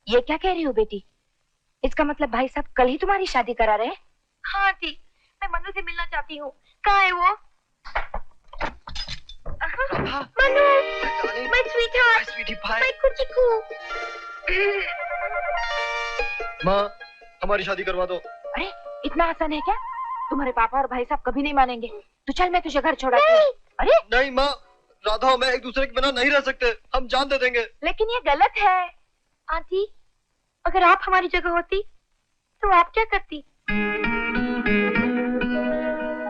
ये क्या कह रही हो बेटी? इसका मतलब भाई साहब कल ही तुम्हारी शादी करा रहे हैं? हाँ जी, मैं मनु से मिलना चाहती हूँ। कहाँ है वो? Manu, my sweetheart, my कुचिकू। माँ, हमारी शादी करवा दो। अरे इतना आसान है क्या? तुम्हारे पापा और भाई साहब कभी नहीं मानेंगे। तू चल, मैं तुझे घर छोड़ाती हूँ। अरे नहीं माँ, राधा और मैं एक दूसरे के बिना नहीं रह सकते, हम जान दे देंगे। लेकिन ये गलत है। आंटी, अगर आप हमारी जगह होती तो आप क्या करती?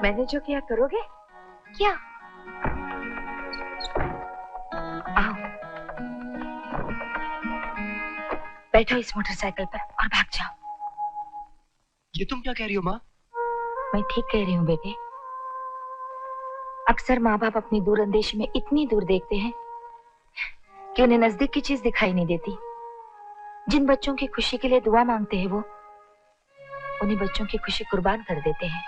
मैंने जो किया करोगे? क्या? आओ, बैठो इस मोटरसाइकिल पर और भाग जाओ। ये तुम क्या कह रही हो माँ? मैं ठीक कह रही हूँ बेटे। अक्सर माँ बाप अपनी दूरअंदेशी में इतनी दूर देखते हैं कि उन्हें नजदीक की चीज दिखाई नहीं देती। जिन बच्चों की खुशी के लिए दुआ मांगते हैं वो उन्हीं बच्चों की खुशी कुर्बान कर देते हैं।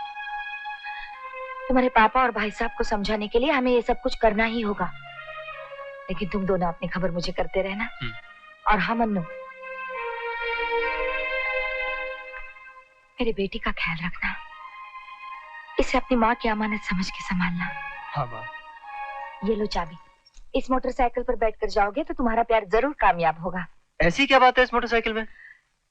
तुम्हारे पापा और भाई साहब को समझाने के लिए हमें ये सब कुछ करना ही होगा। लेकिन तुम दोनों अपनी खबर मुझे करते रहना। और हाँ मन्नू, मेरी बेटी का ख्याल रखना। इसे अपनी माँ की अमानत समझ के संभालना। हाँ माँ। ये लो चाबी। इस मोटरसाइकिल पर बैठकर जाओगे तो तुम्हारा प्यार जरूर कामयाब होगा। ऐसी क्या बात है इस मोटरसाइकिल में?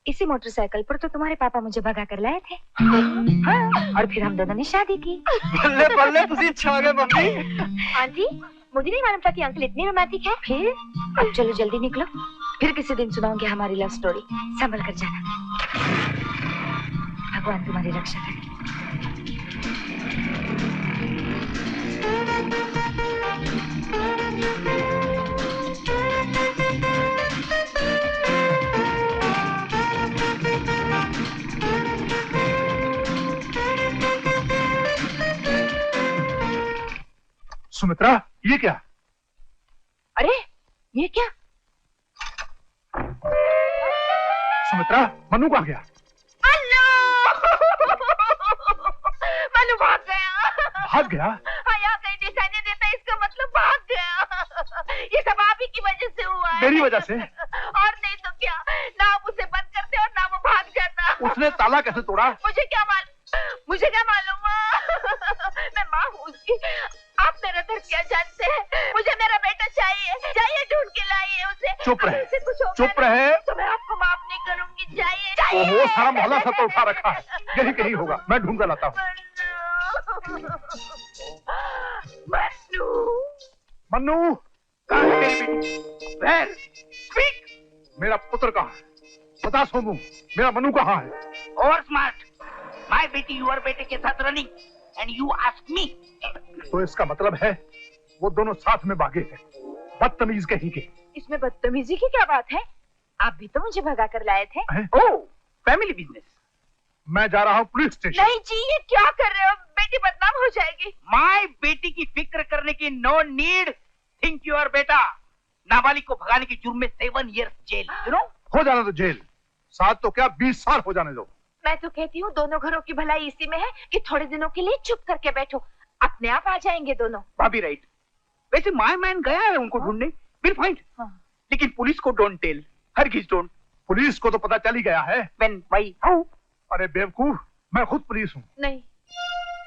इसी मोटरसाइकिल पर तो तुम्हारे पापा मुझे भगा कर लाए थे। हाँ, और फिर हम दोनों ने शादी की। बल्ले बल्ले, तुसी छा गए मम्मी। आंटी, मुझे नहीं मालूम था कि अंकल इतने रोमांटिक है। फिर अब चलो जल्दी निकलो, फिर किसी दिन सुनाऊंगी हमारी लव स्टोरी। संभल कर जाना। भगवान तुम्हारी रक्षा करे। सुमित्रा, ये क्या? अरे ये क्या? सुमित्रा, मनु कहाँ गया? मनु भाग गया। भाग गया? हाँ, यहाँ कहीं दिखाई नहीं देता, इसका मतलब भाग गया। ये सब आप ही की वजह से हुआ है। मेरी वजह से? और नहीं तो क्या, ना आप उसे बंद करते और ना वो भाग जाता। उसने ताला कैसे तोड़ा? मुझे क्या मालूम? मैं माँ हूँ उसकी। आप मेरा दर्द क्या जानते हैं? मुझे मेरा बेटा चाहिए। जाइए ढूंढ के लाइए उसे। चुप रहे, उसे कुछ हो चुप रहे। तो मैं आपको माफ नहीं करूंगी। जाइए। ओहो, सारा मोहल्ला सर पर उठा रखा है। यही कहीं होगा, मैं ढूंढ कर लाता हूँ। मन्नू, कहाँ है मेरी बेटी? Where? Speak! मेरा पुत्र कहाँ है? बता सोमू, मेरा मनु कहाँ है? ओवर स्मार्ट, माय बेटी यूर बेटे के साथ running and you ask me. तो इसका मतलब है वो दोनों साथ में भागे हैं। बदतमीज कहीं के। इसमें बदतमीजी की क्या बात है? आप भी तो मुझे भगा कर लाए थे। ओह, फैमिली बिजनेस। मैं जा रहा हूँ पुलिस स्टेशन। नहीं जी, ये क्या कर रहे हो? बेटी बदनाम हो जाएगी। माय बेटी की फिक्र करने की नो नीड। थिंक यूर बेटा। नाबालिग को भगाने के जुर्म में 7 years जेल। You know? हो जाने दो जेल। 7 तो क्या 20 साल हो जाने दो। मैं तो कहती हूँ दोनों घरों की भलाई इसी में है कि थोड़े दिनों के लिए चुप करके बैठो। अपने आप आ जाएंगे दोनों। भाभी राइट। वैसे माय मैन गया है उनको ढूंढने, विल फाइंड। लेकिन पुलिस को डोंट टेल, हरगिज डोंट। पुलिस को तो पता चल ही गया है। When, why, how? अरे बेवकूफ, मैं खुद पुलिस हूँ। नहीं,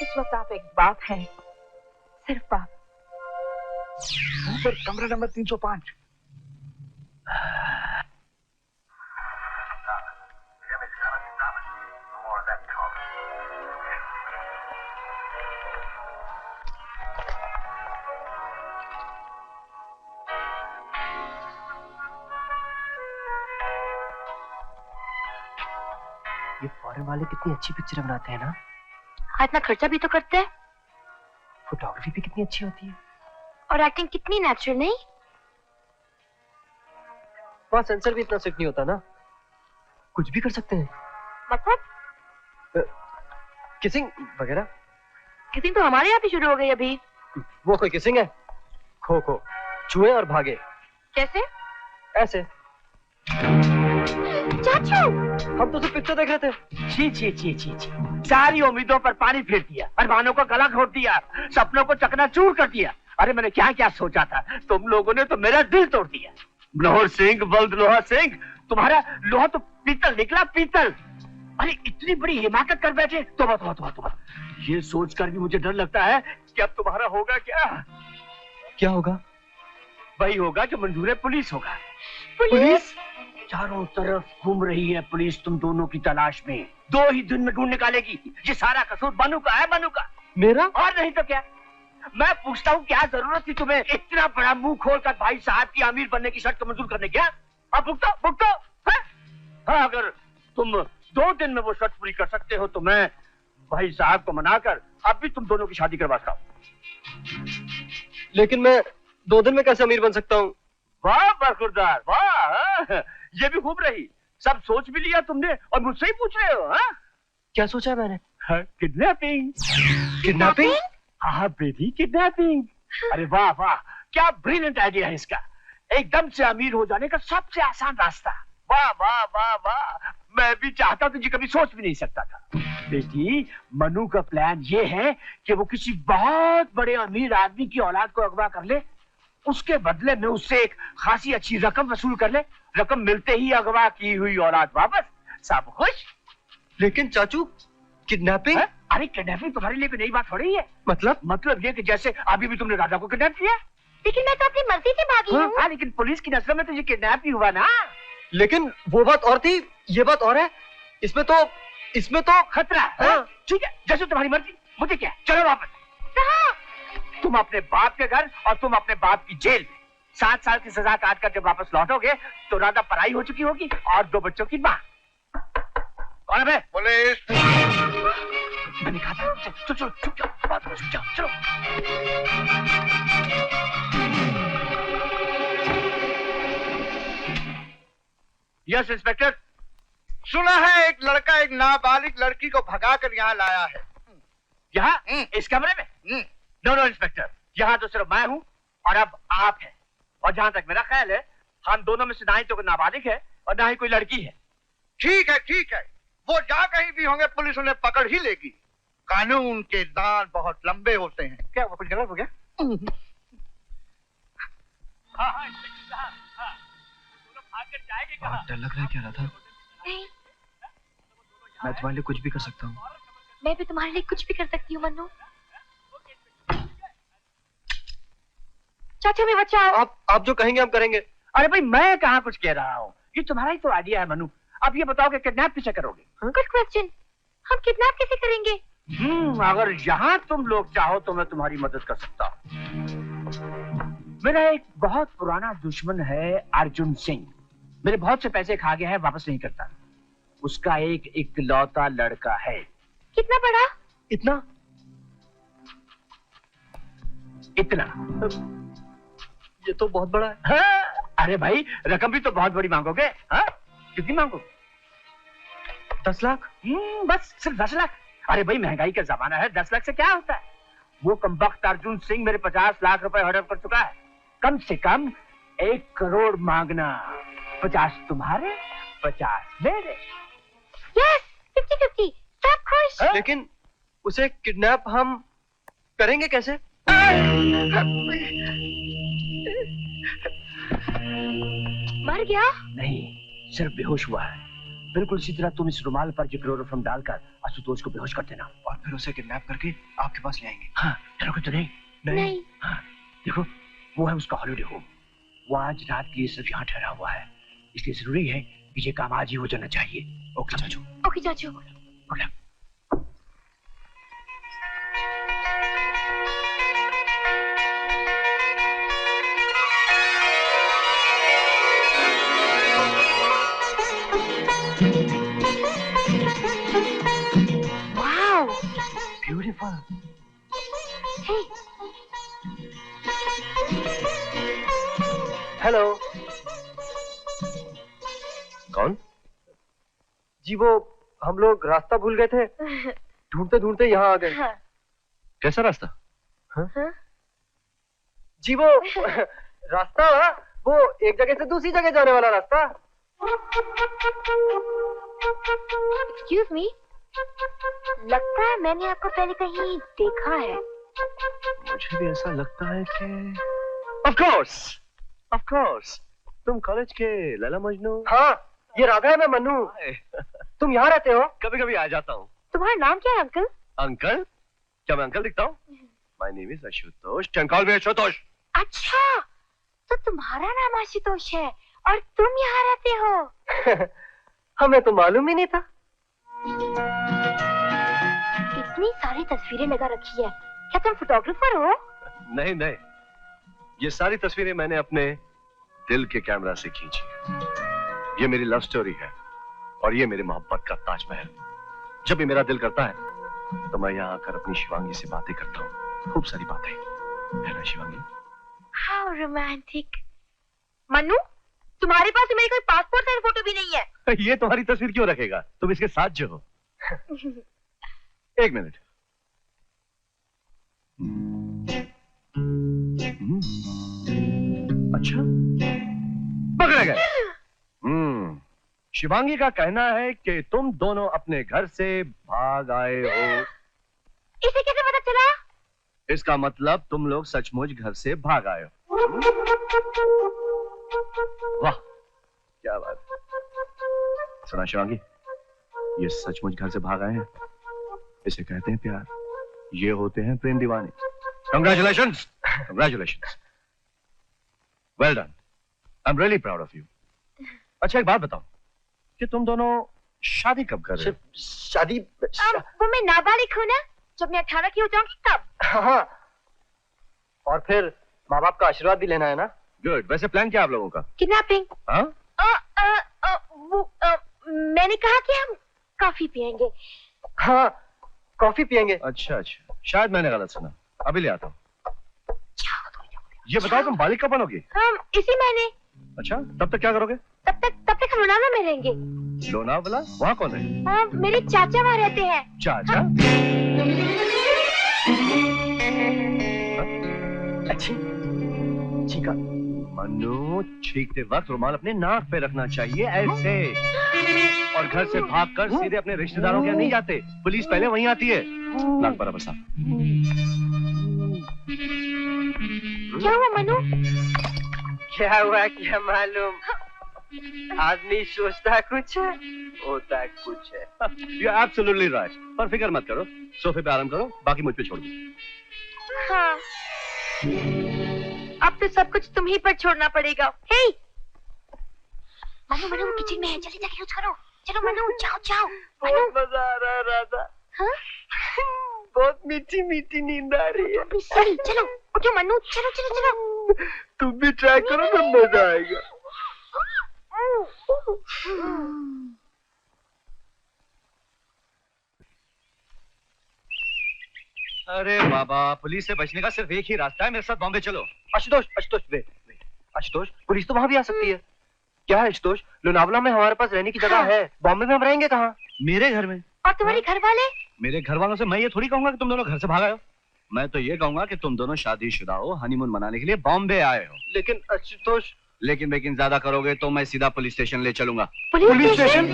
इस वक्त आप एक बाप हैं, सिर्फ बाप। सर, कमरा नंबर 305। ये फॉरेन वाले कितनी अच्छी पिक्चर बनाते हैं ना। इतना खर्चा भी तो करते हैं। फोटोग्राफी भी कितनी अच्छी होती है। और एक्टिंग कितनी नेचुरल। नहीं, वहाँ सेंसर भी इतना स्ट्रिक्ट नहीं होता ना, कुछ भी कर सकते हैं। मतलब किसिंग वगैरह। किसिंग तो हमारे यहाँ भी शुरू हो गई अभी। वो कोई किसिंग है? खो खो, छुए और भागे। कैसे? ऐसे। चाचू, हम तो सिर्फ पिक्चर देख रहे थे। छी छी छी छी छी, सारी उम्मीदों पर पानी फेर दिया, अरमानों को गला घोट दिया, सपनों को चकनाचूर कर दिया। अरे मैंने क्या क्या सोचा था, तुम लोगों ने तो मेरा दिल तोड़ दिया। लाहौर सिंह, बल्द लोहा सिंह, तुम्हारा लोहा तो पीतल निकला, पीतल। अरे इतनी बड़ी हिमाकत कर बैठे। तोबा तोबा तोबा तोबा। ये सोचकर भी मुझे डर लगता है कि अब तुम्हारा होगा क्या। क्या होगा? वही होगा जो मंजूर है, पुलिस होगा। पुलिस चारों तरफ घूम रही है पुलिस तुम दोनों की तलाश में। 2 ही दिन में ढूंढ निकालेगी। ये सारा कसूर बनू का है, बनू का। मेरा? और नहीं तो क्या। मैं पूछता हूँ क्या जरूरत थी तुम्हें इतना बड़ा मुंह खोलकर भाई साहब की अमीर बनने की शर्त मंजूर करने की? अब भुगतो हाँ, अगर तुम 2 दिन में वो शर्त पूरी कर सकते हो तो मैं भाई साहब को मनाकर अब भी तुम दोनों की शादी करवाता हूँ। लेकिन मैं 2 दिन में कैसे अमीर बन सकता हूँ? वाह बरखुरदार, वाह। ये भी खूब रही। सब सोच भी लिया तुमने और मुझसे ही पूछ रहे हो? हाँ, क्या सोचा है मैंने? किडनैपिंग। किडनैपिंग? हाँ बेटी, किडनैपिंग। अरे वाह वाह, क्या ब्रिलियंट आइडिया है इसका। एकदम से अमीर हो जाने का सबसे आसान रास्ता। वाह वाह वाह वाह, मैं भी चाहता तो ये कभी सोच भी नहीं सकता था। बेटी, मनु का प्लान ये है कि वो किसी बहुत बड़े अमीर आदमी की औलाद को अगवा कर ले, उसके बदले में उससे एक खासी अच्छी रकम वसूल कर ले। रकम मिलते ही अगवा की हुई औलाद वापस, सब खुश। लेकिन चाचू, किडनैपिंग? अरे किडनैपिंग तुम्हारे लिए कोई नई बात थोड़ी है। मतलब ये कि जैसे अभी भी तुमने राजा को किडनैप किया। लेकिन मैं तो अपनी मर्जी से भागी हूँ। हाँ, लेकिन पुलिस की नजरों में तो ये किडनैप ही हुआ ना। लेकिन वो बात और थी, ये बात और है। इसमें तो खतरा है। हाँ। ठीक है, जैसे तुम्हारी मर्जी। मुझे क्या, चलो वापस। तुम अपने बाप के घर और तुम अपने बाप की जेल में 7 साल की सजा काट कर जब वापस लौटोगे तो राधा पराई हो चुकी होगी और 2 बच्चों की माँ। कौन है? पुलिस। मैंने कहा था। चलो चलो चुप जाओ, बात करो, चुप जाओ, चलो। Yes inspector. सुना है एक लड़का एक नाबालिग लड़की को भगाकर यहाँ लाया है। यहाँ इस कमरे में? नो इंस्पेक्टर, यहाँ तो सिर्फ मैं हूँ और अब आप हैं। और जहाँ तक मेरा ख्याल है हम दोनों में से ना ही तो कोई नाबालिग है और ना ही कोई लड़की है। ठीक है, वो जहाँ कहीं भी होंगे पुलिस उन्हें पकड़ ही लेगी। कानून के दांत बहुत लंबे होते हैं। क्या वो कुछ गलत हो गया? हाँ इंस्पेक्टर साहब, हाँ। दोनों भाग कर जाएंगे कहाँ? डर लग रहा है क्या राधा? नहीं, मैं तुम्हारे लिए कुछ भी कर सकता हूँ। मैं भी तुम्हारे लिए कुछ भी कर सकती हूँ मन्नू। चाचा, हमें बचाओ। आप जो कहेंगे हम करेंगे। अरे भाई, मैं कहाँ कुछ कह रहा हूँ, ये तुम्हारा ही तो आइडिया है मनु। अब ये बताओ कि किडनैप कैसे करोगे? Good question. हम किडनैप कैसे करेंगे? अगर यहाँ तुम लोग चाहो तो मैं तुम्हारी मदद कर सकता हूँ। मेरा एक बहुत पुराना दुश्मन है अर्जुन सिंह। मेरे बहुत से पैसे खा गया है, वापस नहीं करता। उसका एक इकलौता लड़का है। कितना बड़ा? इतना ये तो बहुत बड़ा है। हाँ? अरे भाई, रकम भी तो बहुत बड़ी मांगोगे। हाँ? कितनी मांगोगे? 10 लाख? बस सिर्फ 10 लाख? अरे भाई, महंगाई का जमाना है, 10 लाख से क्या होता है? वो कमबख्त अर्जुन सिंह मेरे 50 लाख रुपए हड़प कर चुका है। कम से कम 1 करोड़ मांगना। 50 तुम्हारे, 50 मेरे। यस, 50-50, सब खुश। हाँ? लेकिन उसे किडनैप हम करेंगे कैसे? मर गया? नहीं, सिर्फ बेहोश हुआ है। बिल्कुल इसी तरह तुम इस रुमाल पर जो क्लोरोफॉर्म डालकर आशुतोष को बेहोश कर देना और फिर उसे किडनैप करके आपके पास ले आएंगे। हाँ, डरोगे तो नहीं? नहीं। हाँ, देखो, वो है उसका हॉलिडे होम। वो आज रात के लिए सिर्फ यहाँ ठहरा हुआ है, इसलिए जरूरी है कि ये काम आज ही हो जाना चाहिए। ओके चाचू। ओके चाचू। Good luck. Wow, beautiful. Hey, hello. कौन? जी, वो हम लोग रास्ता भूल गए थे, ढूंढते ढूंढते यहाँ आ गए। हाँ। कैसा रास्ता? हाँ? जी, वो रास्ता, वो एक जगह से दूसरी जगह जाने वाला रास्ता। एक्सक्यूज मी, लगता है मैंने आपको पहले कहीं देखा है। मुझे भी ऐसा लगता है कि ऑफ कोर्स तुम कॉलेज के लैला मजनू। हाँ, ये राधा है, मैं मन्नू। तुम यहाँ रहते हो? कभी कभी आ जाता हूँ। तुम्हारा नाम क्या है अंकल? अंकल? क्या मैं अंकल दिखता हूँ? My name is Ashutosh. Call मी आशुतोष। अच्छा, तो तुम्हारा नाम आशुतोष है और तुम यहाँ रहते हो? हमें तो मालूम ही नहीं था। इतनी सारी तस्वीरें लगा रखी है, क्या तुम फोटोग्राफर हो? नहीं नहीं, ये सारी तस्वीरें मैंने अपने दिल के कैमरा से खींची है। ये मेरी लव स्टोरी है और ये मेरी मोहब्बत का ताजमहल। जब भी मेरा दिल करता है तो मैं यहाँ आकर अपनी शिवांगी से बातें करता हूँ, खूब सारी बातें। है ना शिवांगी? How romantic. मन्नू, तुम्हारे पास मेरी कोई पासपोर्ट साइज फोटो भी नहीं है। ये तुम्हारी तस्वीर क्यों रखेगा? तुम इसके साथ जो हो। एक मिनट। अच्छा, पकड़े गए। शिवांगी का कहना है कि तुम दोनों अपने घर से भाग आए हो। इसे कैसे पता चला? इसका मतलब तुम लोग सचमुच घर से भाग आए हो। वाह, क्या बात। सुना शिवांगी, ये सचमुच घर से भाग आए हैं। इसे कहते हैं प्यार, ये होते हैं प्रेम दीवाने। Congratulations, congratulations, well done. I am really proud of you. अच्छा, एक बात बताओ कि तुम दोनों शादी कब कर रहे हो? शादी? वो मैं नाबालिग हूँ ना, जब मैं 18 की हो जाऊंगी तब। हाँ, और फिर माँ बाप का आशीर्वाद भी लेना है ना? गुड। वैसे प्लान क्या आप लोगों का? किडनैपिंग। हाँ? मैंने कहा कि हम कॉफी पियेंगे। हाँ, कॉफी पियेंगे। अच्छा अच्छा, शायद मैंने गलत सुना। अभी ले आता हूँ। ये बताओ, तुम बालिग कब बनोगी? हम इसी महीने। अच्छा, तब तक क्या करोगे? तब तक हम लोनावला में रहेंगे। लोनावला? वहाँ कौन है? मेरे चाचा वहाँ रहते हैं। चाचा? अच्छी चीका। मन्नू, छींकते वक्त रुमाल अपने नाक पे रखना चाहिए, ऐसे। और घर से भागकर सीधे अपने रिश्तेदारों के यहाँ नहीं जाते, पुलिस पहले वहीं आती है। नाक बराबर साफ। क्या हुआ मनु? क्या हुआ क्या मालूम, आदमी सोचता कुछ है, होता कुछ है। You're absolutely right। पर फिक्र मत करो, सोफे पे आराम करो, बाकी मुझ पे छोड़ दो। हाँ, अब तो सब कुछ तुम ही पर छोड़ना पड़ेगा। हे, मनु वो किचन में है, जल्दी जाके यूज करो। चलो मनु, जाओ जाओ। बहुत मजा आ रहा है राधा। हाँ? बहुत मीठी मीठी नींद आ रही है। सही, चलो उठो मनु, चलो चलो चलो। तुम भी ट्राई करो ना, मजा आएगा। अरे बाबा, पुलिस से बचने का सिर्फ एक ही रास्ता है, मेरे साथ बॉम्बे चलो। आशुतोष, आशुतोष, वेट। आशुतोष, पुलिस तो वहाँ भी आ सकती है। क्या है आशुतोष, लोनावला में हमारे पास रहने की जगह है, बॉम्बे में हम रहेंगे कहाँ? मेरे घर में। और तुम्हारे घर वाले? मेरे घर वालों से मैं ये थोड़ी कहूंगा कि तुम दोनों घर से भाग आए हो। मैं तो ये कहूंगा कि तुम दोनों शादीशुदा हो, हनीमून मनाने के लिए बॉम्बे आए हो। लेकिन आशुतोष। लेकिन ज्यादा करोगे तो मैं सीधा पुलिस स्टेशन ले चलूंगा। Police station?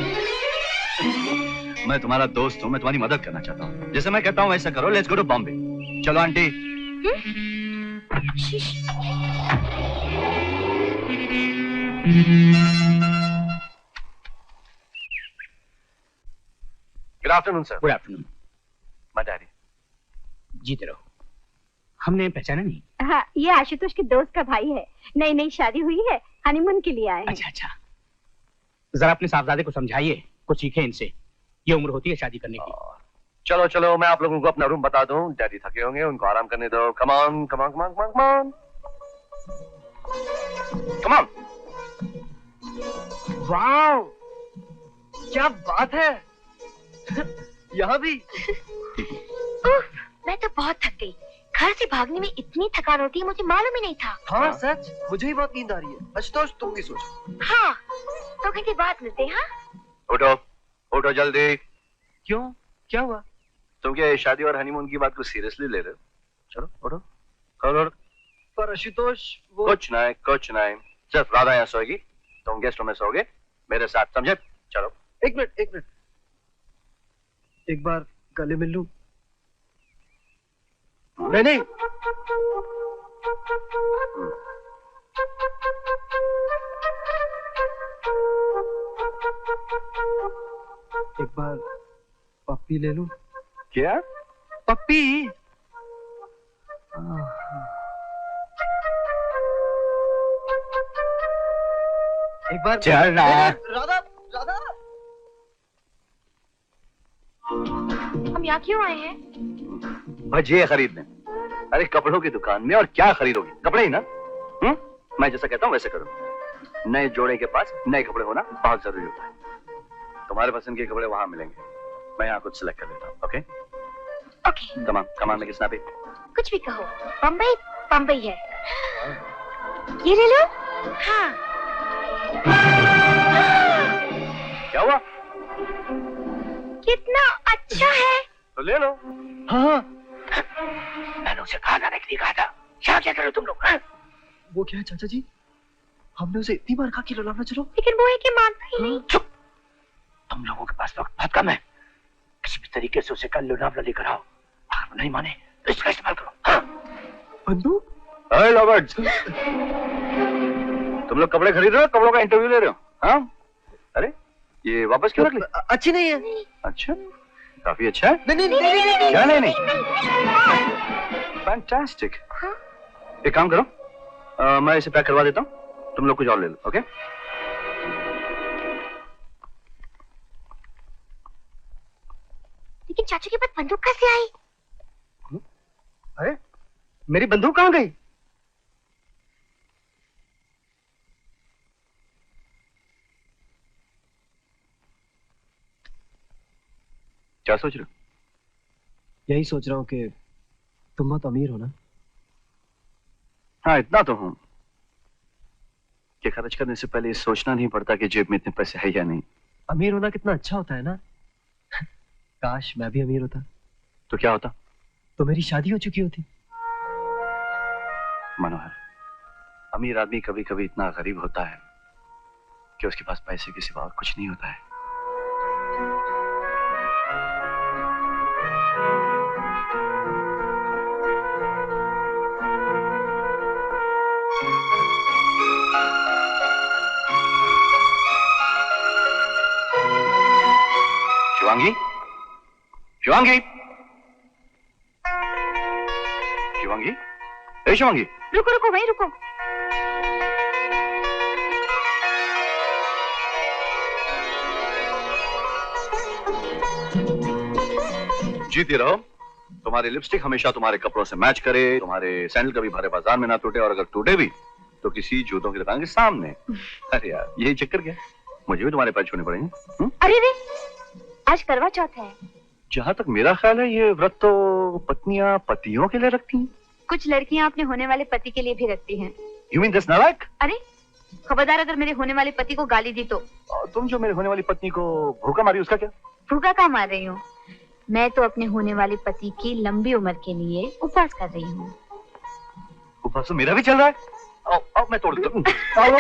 मैं तुम्हारा दोस्त हूँ, मैं तुम्हारी मदद करना चाहता हूँ। जैसे मैं कहता हूँ वैसा करो। Let's go to Bombay. चलो aunty. Good afternoon sir. Good afternoon. My daddy. जीते रहो। हमने पहचाना नहीं? हाँ, ये आशुतोष के दोस्त का भाई है, नई नई शादी हुई है, हनीमून के लिए आए हैं। अच्छा अच्छा, जरा अपने साहबजादे को समझाइए, कुछ सीखे इनसे। ये उम्र होती है शादी करने की। चलो चलो, मैं आप लोगों को अपना रूम बता दूं। डैडी थके होंगे, उनको आराम करने दो। Come on come on come on come on come on. वाह, क्या बात है। यहाँ भी। मैं तो बहुत थक गई। घर से भागने में इतनी थकान होती है, मुझे मालूम ही नहीं था। हाँ सच, मुझे ही बहुत नींद आ रही है। आशुतोष, तुम भी सोचो। हाँ, 2 घंटे बाद मिलते हैं। हाँ? उठो उठो जल्दी। क्यों, क्या हुआ? तुम क्या शादी और हनीमून की बात को सीरियसली ले रहे हो? चलो उठो करो। पर आशुतोष, वो कुछ नहीं, सिर्फ राधा यहाँ सोएगी, तुम गेस्ट रूम में सोओगे मेरे साथ, समझे? चलो। एक मिनट, एक बार गले मिल लूं? नहीं। एक बार पप्पी ले लूं? क्या? पप्पी? एक बार चल ना। राधा, राधा। हम यहाँ क्यों आए हैं? भजिए खरीदने। अरे कपड़ों की दुकान में और क्या खरीदोगी? कपड़े ही ना। मैं जैसा कहता हूँ वैसे करो। नए जोड़े के पास नए कपड़े होना बहुत जरूरी होता है। तुम्हारे पसंद के कपड़े वहां मिलेंगे। मैं यहाँ कुछ सिलेक्ट कर लेता हूँ। ओके ओके, कमान में किसना भी। कुछ भी कहो। बम्बई बम्बई है। ये ले लो। हाँ। क्या हुआ? कितना अच्छा है। तो ले लो। हाँ, मैंने उसे कहा था, नहीं कहा था। क्या करो तुम लोग? वो क्या है चाचा जी? हमने उसे इतनी बार कहा कि रुलाना चलो। लेकिन वो है कि मानता ही नहीं। चुप। तुम लोगों के पास वक्त बहुत कम है। किसी भी तरीके से उसे कल लोनावला लेकर आओ। अगर वो नहीं माने तो इसका इस्तेमाल करो। हाँ? बंदूक? अरे रॉबर्ट्स, तुम लोग कपड़े खरीद रहे हो, कपड़ों का इंटरव्यू ले रहे हो? हाँ? अरे ये वापस क्यों रख ली? अच्छी नहीं है। अच्छा, काफी अच्छा है। नहीं नहीं नहीं नहीं, नहीं। क्या नहीं? फैंटास्टिक। एक काम करो, मैं इसे पैक करवा देता हूँ, तुम लोग कुछ और ले लो। ओके? लेकिन चाचू के पास बंदूक कैसे आई? अरे मेरी बंदूक कहाँ गई? क्या सोच रहे हो? यही सोच रहा हूँ कि तुम बहुत अमीर हो ना। हाँ, इतना तो हूँ कि खर्च करने से पहले ये सोचना नहीं पड़ता कि जेब में इतने पैसे है या नहीं। अमीर होना कितना अच्छा होता है ना। काश मैं भी अमीर होता। तो क्या होता? तो मेरी शादी हो चुकी होती। मनोहर, अमीर आदमी कभी कभी इतना गरीब होता है कि उसके पास पैसे के सिवा और कुछ नहीं होता है। शिवांगी, शिवांगी, शिवांगी, ए शिवांगी। रुको रुको, वहीं रुको। जीती रहो। तुम्हारी लिपस्टिक हमेशा तुम्हारे कपड़ों से मैच करे, तुम्हारे सैंडल कभी भरे बाजार में ना टूटे, और अगर टूटे भी तो किसी जूतों की दुकान के सामने। अरे यार, यही चक्कर क्या? मुझे भी तुम्हारे पैर छूने पड़ेंगे। अरे रे, आज करवा चौथ है। जहां तक मेरा ख्याल है ये व्रत तो पत्नियां पतियों के लिए रखती हैं। कुछ लड़कियां अपने होने वाले पति के लिए भी रखती हैं। You mean this नालायक? अरे खबरदार, अगर मेरे होने वाले पति को गाली दी तो। और तुम जो मेरे होने वाली पत्नी को भूखा मारी, उसका क्या? भूखा कहाँ मार रही हूँ, मैं तो अपने होने वाले पति की लंबी उम्र के लिए उपवास कर रही हूँ। उपवास तो मेरा भी चल रहा है। आओ, आओ, मैं तोड़ देता हूँ। आओ, आओ।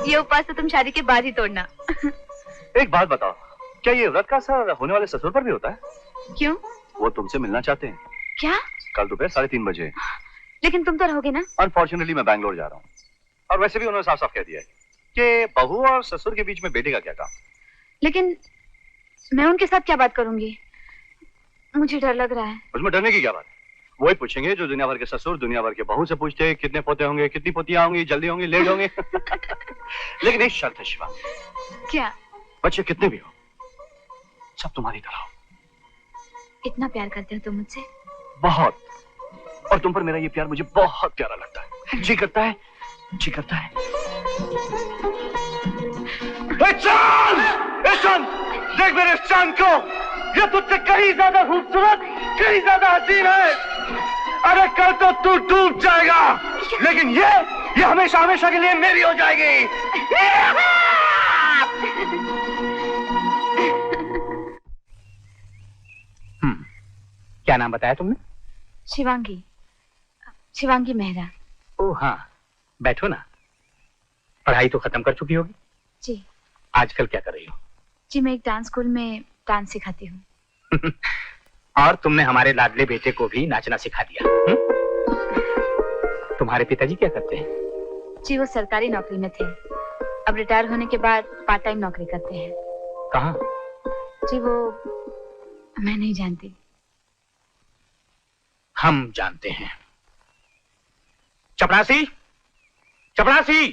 ये उपवास तो तुम शादी के बाद ही तोड़ना। एक बात बताओ, क्या ये व्रत का असर होने वाले ससुर पर भी होता है? क्यों? वो तुमसे मिलना चाहते हैं। क्या? कल दोपहर 3:30 बजे। लेकिन तुम तो रहोगे ना? अनफॉर्चुनेटली मैं बैंगलोर जा रहा हूँ, और वैसे भी उन्होंने साफ साफ कह दिया है कि बहू और ससुर के बीच में बेटे का क्या काम। लेकिन मैं उनके साथ क्या बात करूंगी, मुझे डर लग रहा है। उसमें डरने की क्या बात? वही पूछेंगे जो दुनिया भर के ससुर दुनिया भर के बहू से पूछते हैं, कितने पोते होंगे, कितनी पोतियां होंगी, जल्दी होंगे, लेट होंगे। लेकिन एक शर्त है शिवा। क्या? बच्चे कितने भी हो, सब तुम्हारी तरह हो। इतना प्यार करते हो तुम मुझसे? बहुत। और तुम पर मेरा ये प्यार मुझे बहुत प्यारा लगता है। जी करता है, जी करता है। चांद, देख मेरे चांद को, ये तुझसे कहीं ज्यादा खूबसूरत, कहीं ज्यादा हसीन है। अरे कल तो तू डूब जाएगा, लेकिन ये हमेशा हमेशा के लिए मेरी हो जाएगी। क्या नाम बताया तुमने? शिवांगी, शिवांगी मेहरा। ओह हाँ, बैठो ना। पढ़ाई तो खत्म कर चुकी होगी। जी। आजकल क्या कर रही हो? जी, मैं एक डांस स्कूल में डांस सिखाती हूँ। और तुमने हमारे लाडले बेटे को भी नाचना सिखा दिया। तुम्हारे पिताजी क्या करते हैं? जी, वो सरकारी नौकरी में थे, अब रिटायर होने के बाद पार्ट टाइम नौकरी करते हैं। कहाँ? जी वो मैं नहीं जानती। हम जानते हैं। चपरासी, चपरासी।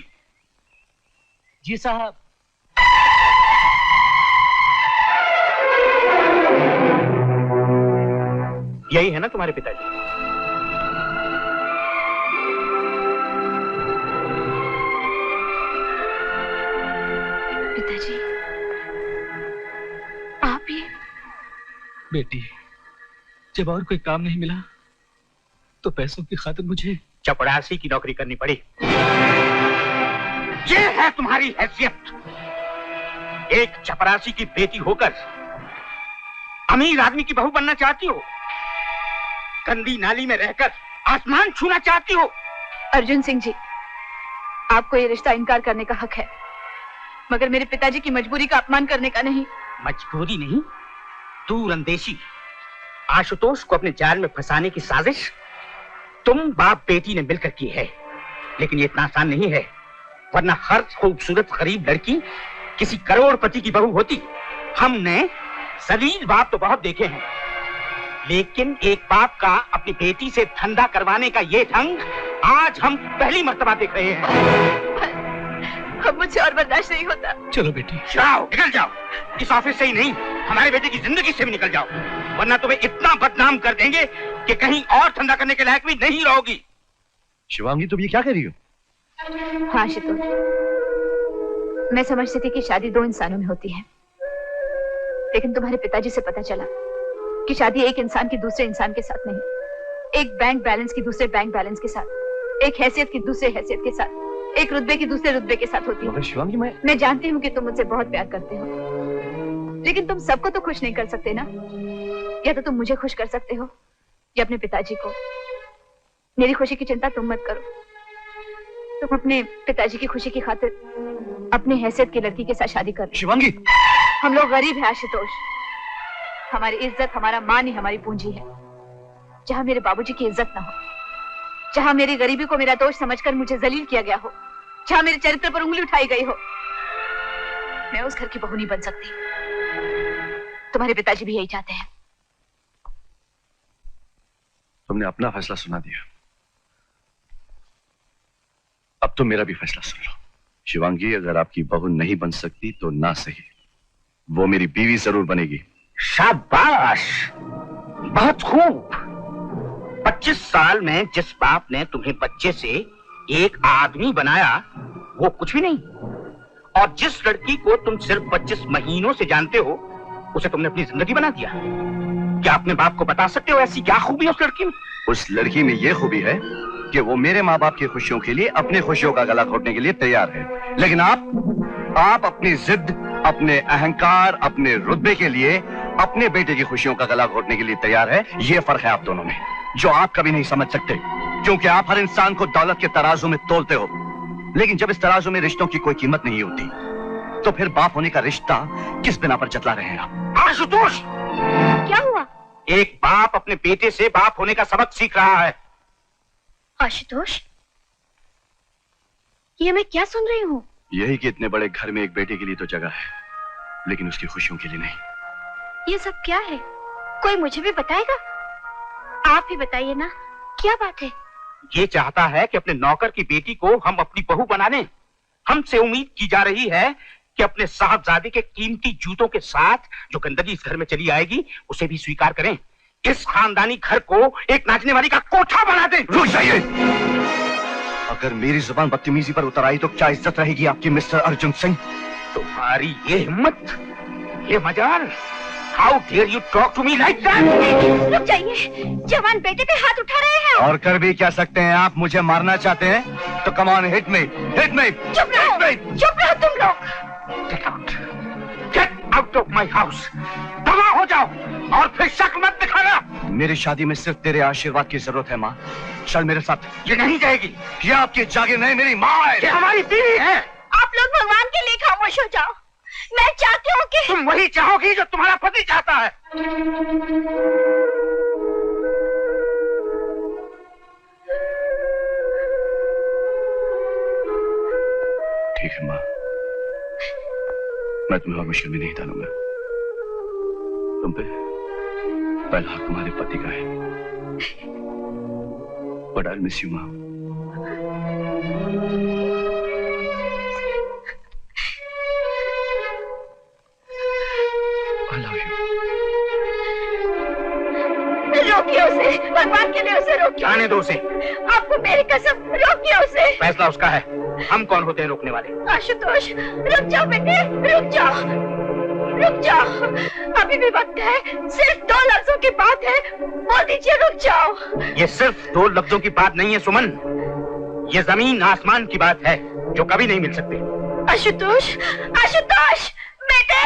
जी साहब। यही है ना तुम्हारे पिताजी? पिताजी, आप ये? बेटी, जब और कोई काम नहीं मिला तो पैसों की खातिर मुझे चपरासी की नौकरी करनी पड़ी। ये है तुम्हारी हैसियत। एक चपरासी की बेटी होकर अमीर आदमी की बहू बनना चाहती हो? गंदी नाली में रहकर आसमान छूना चाहती हो? अर्जुन सिंह जी, आपको ये रिश्ता इनकार करने का हक है, मगर मेरे पिताजी की मजबूरी का अपमान करने का नहीं। मजबूरी नहीं, दूरअंदेशी। आशुतोष को अपने जाल में फंसाने की साजिश तुम बाप बेटी ने मिलकर की है, लेकिन ये इतना आसान नहीं है, वरना हर खूबसूरत गरीब लड़की किसी करोड़पति की बहू होती। हमने जलील बाप तो बहुत देखे हैं, लेकिन एक बाप का अपनी बेटी से धंधा करवाने का ये ढंग आज हम पहली मर्तबा देख रहे हैं। अब मुझसे और बर्दाश्त नहीं होता। चलो बेटी, जाओ, निकल जाओ। इस ऑफिस से ही नहीं, हमारे बेटे की जिंदगी से भी निकल जाओ, वरना तुम्हें इतना बदनाम कर देंगे कि कहीं और धंधा करने के लायक भी नहीं रहोगी। शिवांगी, तुम ये क्या कर रही हो? हाँ आशुतोष, मैं समझती थी कि शादी दो इंसानों में होती है, लेकिन तुम्हारे पिताजी से पता चला कि शादी एक इंसान की दूसरे इंसान के साथ नहीं, एक बैंक बैलेंस की दूसरे बैंक बैलेंस के साथ, एक हैसियत की दूसरे हैसियत के साथ, एक रुतबे की दूसरे रुतबे के साथ होती है। मगर शिवांगी, मैं जानती हूँ कि तुम मुझसे बहुत प्यार करते हो, लेकिन तुम सबको तो खुश नहीं कर सकते ना। या तो तुम मुझे खुश कर सकते हो या अपने पिताजी को। मेरी खुशी की चिंता तुम मत करो, तुम अपने पिताजी की खुशी की खातिर अपनी हैसियत की लड़की के साथ शादी कर लो। शिवांगी, हम लोग गरीब हैं आशुतोष, हमारी इज्जत, हमारा मान ही हमारी पूंजी है। जहां मेरे बाबूजी की इज्जत ना हो, जहां मेरी गरीबी को मेरा दोष समझकर मुझे जलील किया गया हो, जहां मेरे चरित्र पर उंगली उठाई गई हो, मैं उस घर की बहू नहीं बन सकती। तुम्हारे पिताजी भी यही चाहते हैं। तुमने अपना फैसला सुना दिया, अब तुम मेरा भी फैसला सुन लो। शिवांगी, अगर आपकी बहू नहीं बन सकती तो ना सही, वो मेरी बीवी जरूर बनेगी। शाबाश, बहुत खूब। 25 साल में जिस बाप ने तुम्हें बच्चे से एक आदमी बनाया वो कुछ भी नहीं, और जिस लड़की को तुम सिर्फ 25 महीनों से जानते हो उसे तुमने अपनी जिंदगी बना दिया। क्या अपने बाप को बता सकते हो ऐसी क्या खूबी है उस लड़की में? उस लड़की में यह खूबी है कि वो मेरे माँ बाप की खुशियों के लिए अपनी खुशियों का गला घोटने के लिए तैयार है, लेकिन आप अपनी जिद, अपने अहंकार, अपने रुतबे के लिए अपने बेटे की खुशियों का गला घोटने के लिए तैयार है। ये फर्क है आप दोनों में, जो आप कभी नहीं समझ सकते, क्योंकि आप हर इंसान को दौलत के तराजू में तोलते हो, लेकिन जब इस तराजू में रिश्तों की कोई कीमत नहीं होती तो फिर बाप होने का रिश्ता किस बिना पर जतला रहे हैं आप? आशुतोष, क्या हुआ? एक बाप अपने बेटे से बाप होने का सबक सीख रहा है। आशुतोष, ये मैं क्या सुन रही हूँ? यही कि इतने बड़े घर में एक बेटे के लिए तो जगह है, लेकिन उसकी खुशियों के लिए नहीं। ये सब क्या है? कोई मुझे भी बताएगा? आप ही बताइए ना, क्या बात है? ये चाहता है कि अपने नौकर की बेटी को हम अपनी बहू बना लें। हमसे उम्मीद की जा रही है कि अपने साहबजादे के कीमती जूतों के साथ जो गंदगी इस घर में चली आएगी उसे भी स्वीकार करें। इस खानदानी घर को एक नाचने वाली का कोठा बना दें। रुक जाइए, अगर मेरी जुबान बदतमीजी पर उतर आई तो क्या इज्जत रहेगी आपकी मिस्टर अर्जुन सिंह? तुम्हारी ये हिम्मत, ये मजाल, how dare you talk to me like that? रुक जाइए, जवान बेटे पे हाथ उठा रहे हैं। और कर भी क्या सकते हैं आप? मुझे मारना चाहते हैं तो come on, hit me, hit me. चुप रहो तुम लोग। Get out of my house, तबाह हो जाओ और फिर शक मत दिखाना। मेरी शादी में सिर्फ तेरे आशीर्वाद की जरूरत है माँ, चल मेरे साथ। ये नहीं जाएगी। ये आपकी जागीर नहीं, मेरी माँ है। ये हमारी बीवी है। आप लोग भगवान के लिए खामोश हो जाओ। मैं चाहती हूँ कि तुम वही चाहोगी जो तुम्हारा पति चाहता है। ठीक है माँ, मैं तुम्हें और मुश्किल में नहीं डालूंगा। तुम पे पहला हक तुम्हारे पति का है। बट आई मिस यू मां। I love you. रोकिए उसे, भगवान के लिए उसे रोकिए। जाने दो उसे। आपको मेरी कसम, रोकिए उसे। फैसला उसका है, हम कौन होते हैं रोकने वाले? आशुतोष, रुक जाओ बेटे, रुक जाओ, रुक जाओ। अभी भी वक्त है, सिर्फ 2 लफ्जों की बात है, बोल दीजिए, रुक जाओ। ये सिर्फ 2 लफ्जों की बात नहीं है सुमन, ये जमीन आसमान की बात है जो कभी नहीं मिल सकते। आशुतोष, आशुतोष, बेटे।